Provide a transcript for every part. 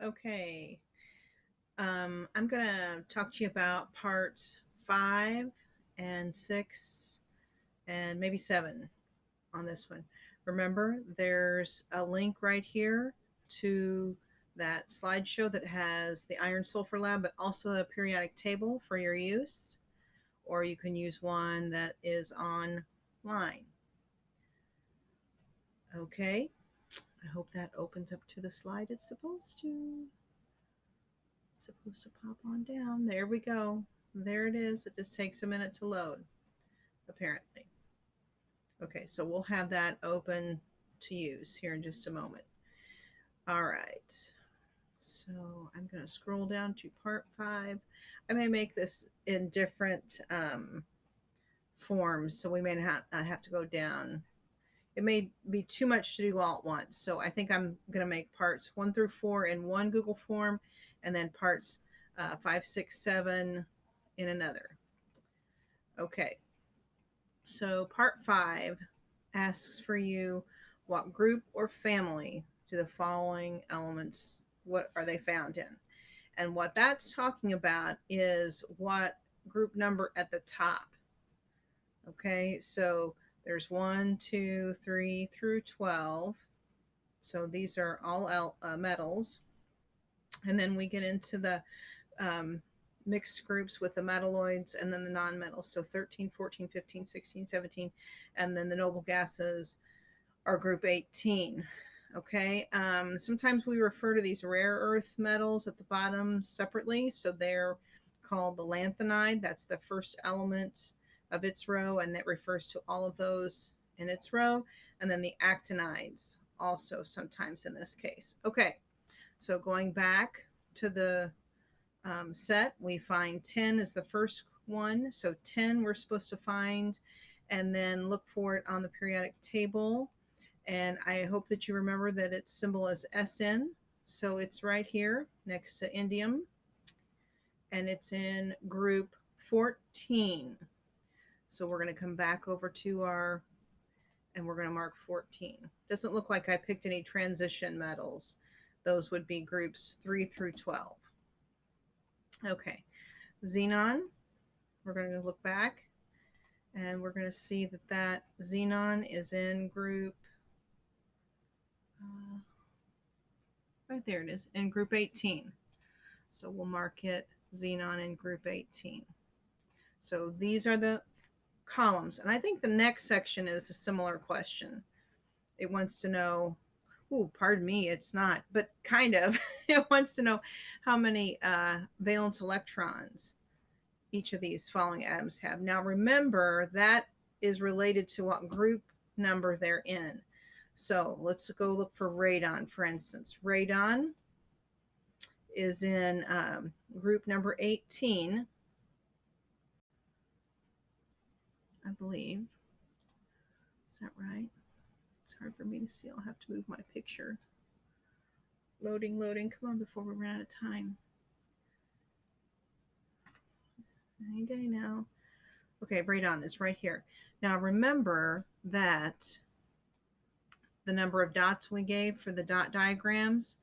Okay. I'm going to talk to you about parts 5 and 6 and maybe 7 on this one. Remember, there's a link right here to that slideshow that has the iron sulfur lab, but also a periodic table for your use, or you can use one that is online. Okay, I hope that opens up to the slide it's supposed to. It's supposed to pop on down. There we go. There it is. It just takes a minute to load, apparently. Okay, so we'll have that open to use here in just a moment. All right. So I'm going to scroll down to part 5. I may make this in different forms, so we may not have to go down. It may be too much to do all at once. So I think I'm going to make parts 1 through 4 in one Google form, and then parts 5, 6, 7 in another. Okay. So part 5 asks for you, what group or family do the following elements, what are they found in? And what that's talking about is what group number at the top. Okay, so there's 1, 2, 3 through 12. So these are all metals. And then we get into the mixed groups with the metalloids and then the non-metals. So 13, 14, 15, 16, 17. And then the noble gases are group 18. Okay. Sometimes we refer to these rare earth metals at the bottom separately. So they're called the lanthanide. That's the first element of its row, and that refers to all of those in its row. And then the actinides also sometimes in this case. Okay. So going back to the set, we find 10 is the first one. So 10 we're supposed to find, and then look for it on the periodic table. And I hope that you remember that its symbol is SN. So it's right here next to indium, and it's in group 14. So we're going to come back over to our, and we're going to mark 14. Doesn't look like I picked any transition metals. Those would be groups 3 through 12. Okay, xenon, we're going to look back, and we're going to see that that xenon is in group, right there it is, in group 18. So we'll mark it xenon in group 18. So these are the columns. And I think the next section is a similar question. It wants to know, oh, pardon me, it's not, but kind of. It wants to know how many valence electrons each of these following atoms have. Now remember, that is related to what group number they're in. So let's go look for radon, for instance. Radon is in group number 18, I believe. Is that right? It's hard for me to see. I'll have to move my picture. Loading, loading. Come on before we run out of time. Any day now. Okay, radon is right here. Now remember that the number of dots we gave for the dot diagrams,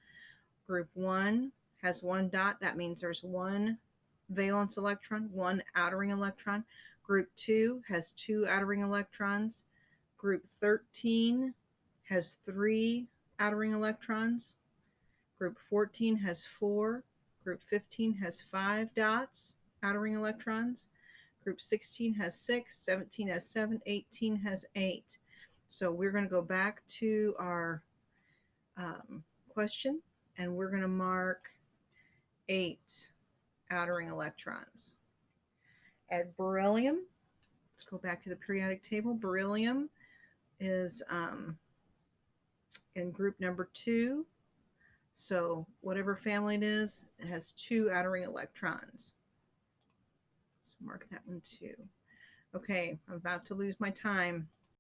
group 1 has 1 dot. That means there's 1 valence electron, 1 outer ring electron. Group 2 has 2 outer ring electrons. Group 13 has 3 outer ring electrons. Group 14 has 4. Group 15 has 5 dots, outer ring electrons. Group 16 has 6. 17 has 7. 18 has 8. So we're going to go back to our question, and we're going to mark 8 outer ring electrons. At beryllium, let's go back to the periodic table. Beryllium is in group number 2. So whatever family it is, it has 2 outer ring electrons. So mark that one too. Okay, I'm about to lose my time.